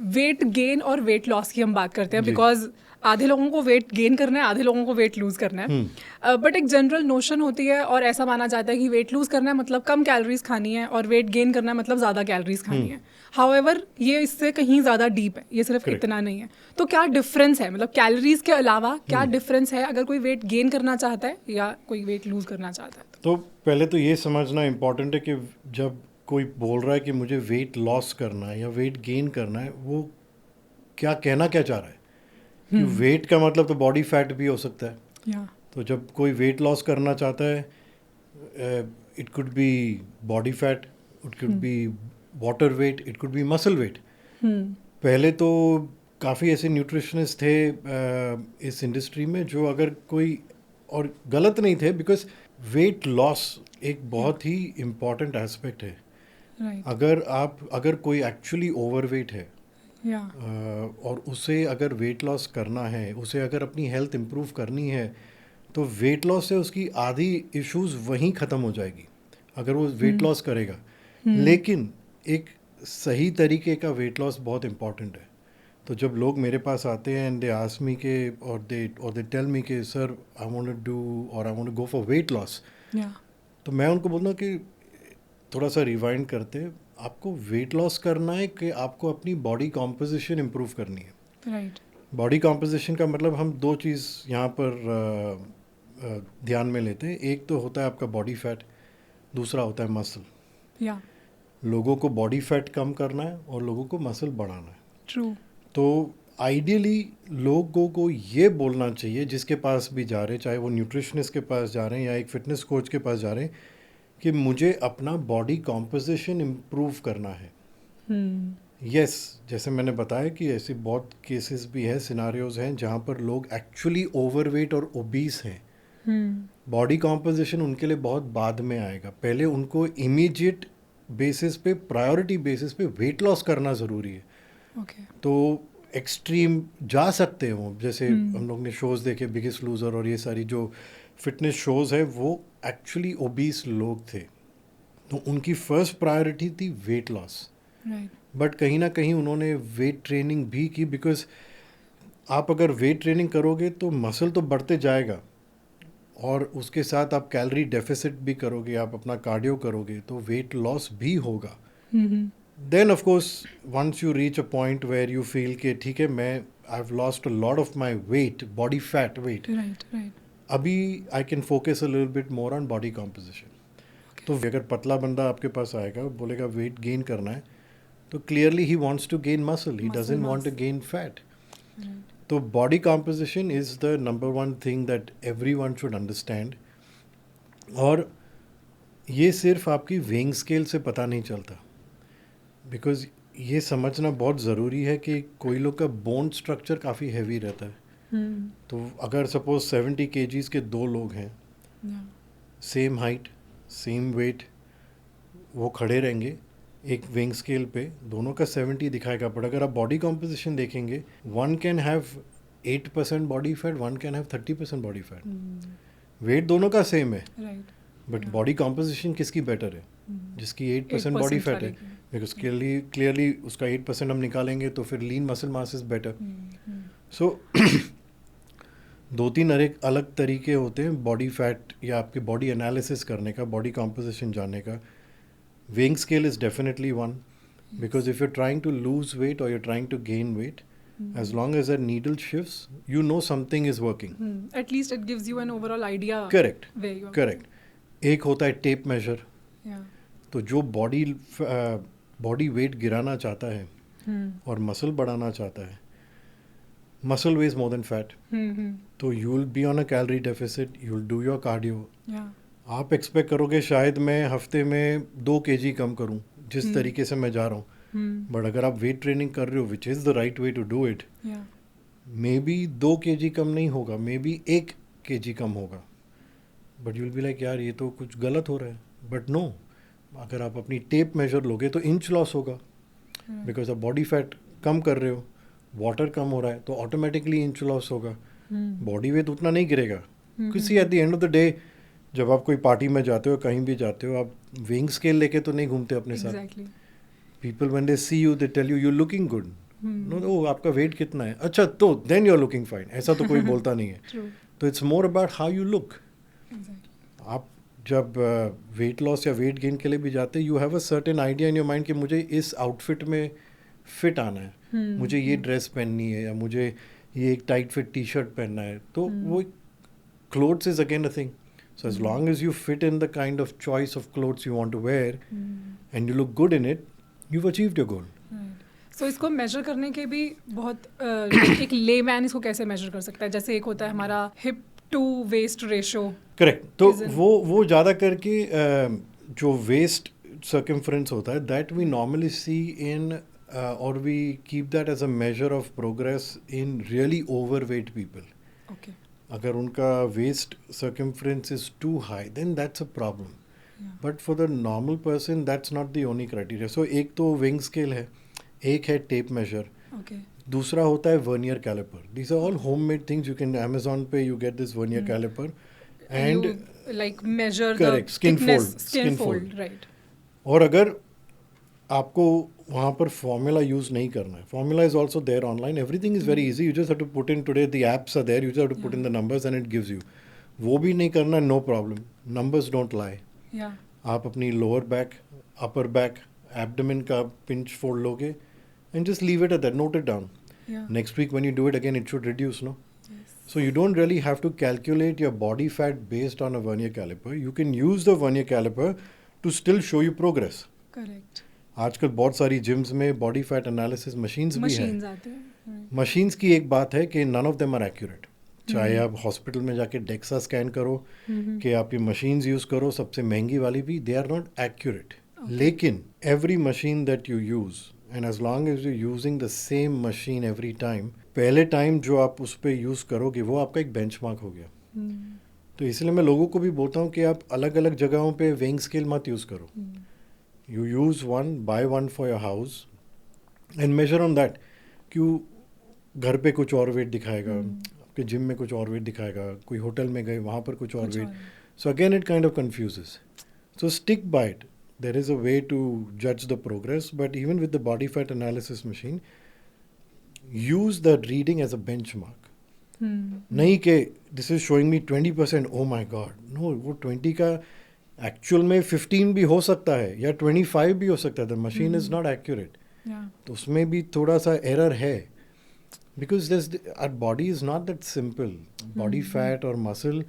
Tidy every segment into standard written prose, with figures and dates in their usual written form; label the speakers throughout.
Speaker 1: Weight gain और weight loss की हम बात करते हैं
Speaker 2: जी।
Speaker 1: बिकॉज आधे लोगों को वेट गेन करना है, आधे लोगों को वेट लूज करना है। बट एक जनरल नोशन होती है और ऐसा माना जाता है कि वेट लूज करना है मतलब कम कैलोरीज खानी है और वेट गेन करना है मतलब ज़्यादा कैलोरीज खानी है। हाउएवर ये इससे कहीं ज़्यादा डीप है, ये सिर्फ
Speaker 2: Correct.
Speaker 1: इतना नहीं है। तो क्या डिफरेंस है, मतलब कैलोरीज के अलावा क्या डिफरेंस है अगर कोई वेट गेन करना चाहता है या कोई वेट लूज करना चाहता है?
Speaker 2: तो पहले तो ये समझना इम्पॉर्टेंट है कि जब कोई बोल रहा है कि मुझे वेट लॉस करना है या वेट गेन करना है, वो क्या कहना क्या चाह रहा है? कि वेट का मतलब तो बॉडी फैट भी हो सकता है।
Speaker 1: या
Speaker 2: तो जब कोई वेट लॉस करना चाहता है, it could be body fat, it could be water weight, it could be muscle weight. पहले तो काफ़ी ऐसे न्यूट्रिशनिस्ट थे इस इंडस्ट्री में जो अगर कोई और गलत नहीं थे, बिकॉज वेट लॉस एक बहुत ही इम्पॉर्टेंट एस्पेक्ट है।
Speaker 1: राइट
Speaker 2: अगर कोई एक्चुअली ओवरवेट है
Speaker 1: या
Speaker 2: और उसे अगर वेट लॉस करना है, उसे अगर अपनी हेल्थ इम्प्रूव करनी है, तो वेट लॉस से उसकी आधी इश्यूज वहीं ख़त्म हो जाएगी अगर वो वेट लॉस करेगा। लेकिन एक सही तरीके का वेट लॉस बहुत इम्पॉर्टेंट है। तो जब लोग मेरे पास आते हैं एंड दे आस्क मी के और दे टेल मी के sir I want to do और I want to go for weight loss,
Speaker 1: या
Speaker 2: तो मैं उनको बोलता हूँ कि थोड़ा सा रिवाइंड करते, आपको वेट लॉस करना है कि आपको अपनी बॉडी कॉम्पोजिशन इम्प्रूव करनी है।
Speaker 1: राइट
Speaker 2: बॉडी कॉम्पोजिशन का मतलब हम दो चीज़ यहाँ पर ध्यान में लेते हैं। एक तो होता है आपका बॉडी फैट, दूसरा होता है मसल।
Speaker 1: या
Speaker 2: लोगों को बॉडी फैट कम करना है और लोगों को मसल बढ़ाना है।
Speaker 1: ट्रू
Speaker 2: तो आइडियली लोगों को ये बोलना चाहिए, जिसके पास भी जा रहे हैं, चाहे वो न्यूट्रिशनिस्ट के पास जा रहे हैं या एक फिटनेस कोच के पास जा रहे हैं, कि मुझे अपना बॉडी कॉम्पोजिशन इम्प्रूव करना है। यस, जैसे मैंने बताया कि ऐसी बहुत केसेस भी हैं, सिनारियोज हैं जहाँ पर लोग एक्चुअली ओवरवेट और ओबीस हैं। बॉडी कॉम्पोजिशन उनके लिए बहुत बाद में आएगा, पहले उनको इमीडिएट बेसिस पे, प्रायोरिटी बेसिस पे वेट लॉस करना ज़रूरी है।
Speaker 1: ओके
Speaker 2: तो एक्सट्रीम जा सकते हो, जैसे हम लोग ने शोज़ देखे, बिगेस्ट लूज़र और ये सारी जो फिटनेस शोज़ है, वो एक्चुअली ओबीस लोग थे, तो उनकी फर्स्ट प्रायोरिटी थी वेट लॉस।
Speaker 1: राइट
Speaker 2: बट कहीं ना कहीं उन्होंने वेट ट्रेनिंग भी की, बिकॉज आप अगर वेट ट्रेनिंग करोगे तो मसल तो बढ़ते जाएगा और उसके साथ आप कैलोरी डेफिसिट भी करोगे, आप अपना कार्डियो करोगे, तो वेट लॉस भी होगा। Then of course once you reach a point where you feel कि ठीक है, मैं I have lost a lot of my weight, body fat weight,
Speaker 1: right right
Speaker 2: अभी I can focus a little bit more on body composition. तो अगर पतला बंदा आपके पास आएगा, बोलेगा वेट गेन करना है, तो clearly he wants to gain muscle, he doesn't want to gain fat. तो body composition is the number one thing that everyone should understand. और ये सिर्फ आपकी वेइंग स्केल से पता नहीं चलता, बिकॉज ये समझना बहुत ज़रूरी है कि कोई लोग का बोन स्ट्रक्चर काफ़ी हैवी रहता है। तो अगर सपोज 70 kgs के दो लोग हैं, सेम हाइट सेम वेट, वो खड़े रहेंगे एक वेइंग स्केल पे, दोनों का 70 दिखाएगा, बट अगर आप बॉडी कॉम्पोजिशन देखेंगे, one can have 8% body fat, one can have 30% body fat. Weight दोनों का सेम है,
Speaker 1: राइट
Speaker 2: बट बॉडी कॉम्पोजिशन किसकी बेटर है? जिसकी 8% बॉडी फैट है, बिकॉज क्लियरली उसका 8% हम निकालेंगे तो फिर lean muscle mass is better. So दो तीन अलग तरीके होते हैं बॉडी फैट या आपके बॉडी एनालिसिस करने का, बॉडी कॉम्पोजिशन जानने का। Weighing scale is definitely one, because if you're trying to lose weight or you're trying to gain weight, as long as that needle shifts, you know something is working.
Speaker 1: At least it gives you an overall idea.
Speaker 2: Correct.
Speaker 1: Where you are
Speaker 2: Correct. एक होता है tape major.
Speaker 1: Yeah.
Speaker 2: तो जो body weight गिराना चाहता है और muscle बढ़ाना चाहता है, muscle weighs more than fat, तो you will be on a calorie deficit, you will do your cardio.
Speaker 1: Yeah.
Speaker 2: आप एक्सपेक्ट करोगे शायद मैं हफ्ते में 2 kg कम करूं, जिस तरीके से मैं जा रहा हूं, बट अगर आप वेट ट्रेनिंग कर रहे हो, which is the right way to do it,
Speaker 1: Yeah.
Speaker 2: Maybe 2 kg कम नहीं होगा, मे बी 1 kg कम होगा, but you will be like यार ये तो कुछ गलत हो रहा है। बट नो, अगर आप अपनी टेप मेजर लोगे तो इंच लॉस होगा, बिकॉज आप बॉडी फैट कम कर रहे हो, वाटर कम हो रहा है, तो ऑटोमेटिकली इंच लॉस होगा। बॉडी वेट उतना नहीं गिरेगा, किसी at the end of the day जब आप कोई पार्टी में जाते हो, कहीं भी जाते हो, आप वेइंग स्केल लेके तो नहीं घूमते अपने साथ।
Speaker 1: Exactly.
Speaker 2: People when they see you, they tell you you looking good, no ओ आपका वेट कितना है, अच्छा तो then you are looking fine, ऐसा तो कोई बोलता नहीं है.
Speaker 1: True.
Speaker 2: तो it's more about how you look.
Speaker 1: Exactly.
Speaker 2: आप जब वेट लॉस या वेट गेन के लिए भी जाते, you have a certain idea in your mind कि मुझे इस आउटफिट में फिट आना है, मुझे ये ड्रेस पहननी है, या मुझे ये एक टाइट फिट टी शर्ट पहनना है. तो वो clothes is again a thing. So as long as you fit in the kind of choice of clothes you want to wear and you look good in it, you've achieved your goal.
Speaker 1: सो इसको major करने के भी बहुत एक layman इसको कैसे major कर सकता है? जैसे एक होता है हमारा hip to waist ratio.
Speaker 2: Correct. तो वो ज़्यादा करके जो वेस्ट सर्कमफ्रेंस होता है, that we normally see in और we keep that as a measure of progress in really overweight people.
Speaker 1: Okay.
Speaker 2: अगर उनका waist circumference is too high, then that's a problem. But for the normal person that's not the only criteria. So एक तो wing scale है, एक है tape major, दूसरा होता है vernier caliper. These are all homemade things. You can Amazon पे you get this vernier caliper and
Speaker 1: like measure
Speaker 2: correct skin fold.
Speaker 1: Right.
Speaker 2: और अगर आपको वहाँ पर फॉर्मूला यूज़ नहीं करना है, formula is also there online. Everything is very easy. You just have to put in today the apps are there, you just have to put in the numbers and it gives you. वो भी नहीं करना, no problem. Numbers don't lie. आप अपनी lower back, upper back, abdomen का pinch fold लोगे and just leave it at that, note it down. Next week when you do it again, it should reduce, no? Yes. So you don't really have to calculate your body fat based on a vernier caliper. You can use the vernier caliper to still show you progress.
Speaker 1: Correct.
Speaker 2: आजकल बहुत सारी gyms में body fat analysis machines भी हैं. Machines की एक बात है कि none of them are accurate. चाहे आप हॉस्पिटल में जाके डेक्सा स्कैन करो, कि आप ये मशीन्स यूज़ करो, सबसे महंगी वाली भी, दे आर नॉट एक्यूरेट. लेकिन every machine that you use, and as long as you're using the same machine every time, पहले टाइम जो आप उस पर यूज़ करोगे वो आपका एक बेंचमार्क हो गया. तो इसलिए मैं लोगों को भी बोलता हूँ कि आप अलग अलग जगहों पे वेइंग स्केल मत यूज़ करो. You use one, by one for your house and major on that. क्यों घर पे कुछ और वेट दिखाएगा, आपके जिम में कुछ और वेट दिखाएगा, कोई होटल में गए वहाँ पर कुछ और weight. So again it kind of confuses. So stick by it. There is a way to judge the progress, but even with the body fat analysis machine, use the reading as a benchmark. नहीं कि this is showing me 20%, oh my god, no, वो 20 का actual में 15 भी हो सकता है या 25 भी हो सकता है. The machine is not accurate. तो उसमें भी थोड़ा सा error है, because our body is not that simple. Body fat or muscle,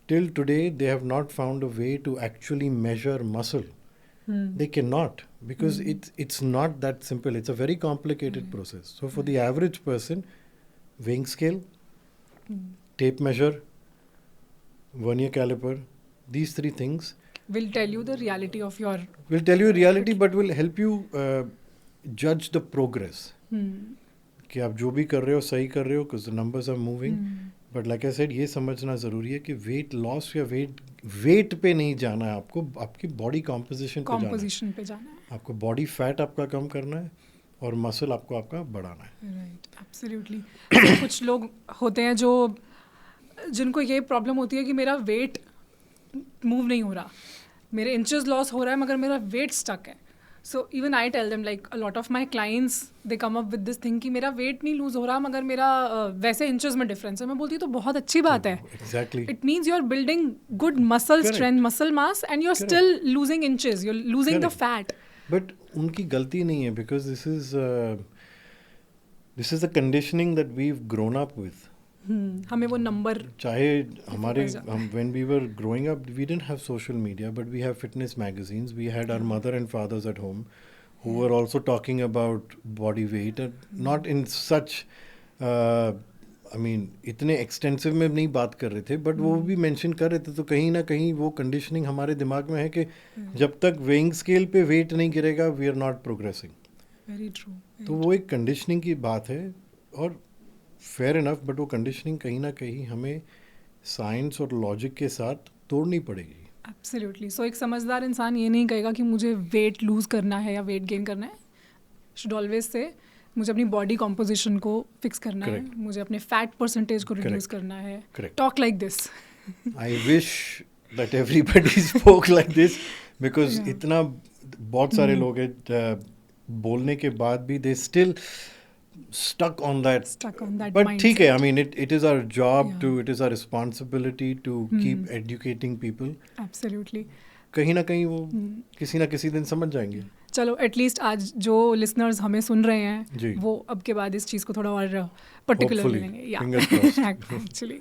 Speaker 2: till today they have not found a way to actually measure muscle. They cannot, because it's not that simple. It's a very complicated process. So for the average person, weighing scale, tape measure, vernier caliper, these three things
Speaker 1: will tell you the reality of your...
Speaker 2: Will tell you reality, but will help you judge the progress. कि आप जो भी कर रहे हो सही कर रहे हो, because the numbers are moving. But like I said, ये समझना ज़रूरी है कि वेट लॉस या वेट पे नहीं जाना है आपको, आपकी बॉडी कॉम्पोजिशन पे जाना है. आपको बॉडी फैट आपका कम करना है और मसल आपको आपका बढ़ाना है.
Speaker 1: Right, absolutely. कुछ लोग होते हैं जो जिनको ये प्रॉब्लम होती है कि मेरा वेट मूव नहीं हो रहा, मेरे इंचेस लॉस हो रहा है मगर मेरा वेट स्टक है. So even I tell them, like a lot of my clients, they come up with this thing कि मेरा weight नहीं lose हो रहा मगर मेरा वैसे inches में difference है. मैं बोलती हूँ तो बहुत अच्छी बात है.
Speaker 2: Exactly.
Speaker 1: It means you're building good muscle strength, muscle mass, and you're still losing inches. You're losing the fat.
Speaker 2: But उनकी गलती नहीं है, because this is the conditioning that we've grown up with.
Speaker 1: हमें वो नंबर,
Speaker 2: चाहे हमारे when we were growing up, we didn't have social media, but we have fitness magazines. We had our mother and fathers at home who were also talking about body weight, and not in such I mean इतने extensive में नहीं बात कर रहे थे, but वो भी mention कर रहे थे. तो कहीं ना कहीं वो कंडीशनिंग हमारे दिमाग में है कि जब तक वेइंग स्केल पे वेट नहीं गिरेगा, we are not progressing.
Speaker 1: Very true.
Speaker 2: तो वो एक कंडीशनिंग की बात है, और फेयर इनफ, बट वो कंडीशनिंग कहीं ना कहीं हमें साइंस और लॉजिक के साथ तोड़नी पड़ेगी.
Speaker 1: एब्सोल्युटली. सो एक समझदार इंसान ये नहीं कहेगा कि मुझे वेट लूज़ करना है या वेट गेन करना है. शुड ऑलवेज से मुझे अपनी बॉडी कॉम्पोजिशन को फिक्स करना है, मुझे अपने फैट परसेंटेज को रिड्यूस करना है. Talk like this.
Speaker 2: I wish that everybody spoke like this, because इतना बहुत सारे लोग हैं बोलने के बाद भी they still stuck on that.
Speaker 1: Stuck on that
Speaker 2: But ठीक है,
Speaker 1: mindset.
Speaker 2: I mean, it is our job
Speaker 1: Yeah.
Speaker 2: to, it is our responsibility to keep educating people.
Speaker 1: Absolutely.
Speaker 2: कहीं ना कहीं वो किसी ना किसी दिन समझ जाएंगे.
Speaker 1: चलो एटलीस्ट आज जो लिसनर्स हमें सुन रहे
Speaker 2: जी.
Speaker 1: हैं वो अब के बाद इस चीज़ को थोड़ा और पर्टिकुलर
Speaker 2: Hopefully.
Speaker 1: लेंगे.
Speaker 2: Fingers crossed.
Speaker 1: एक्चुअली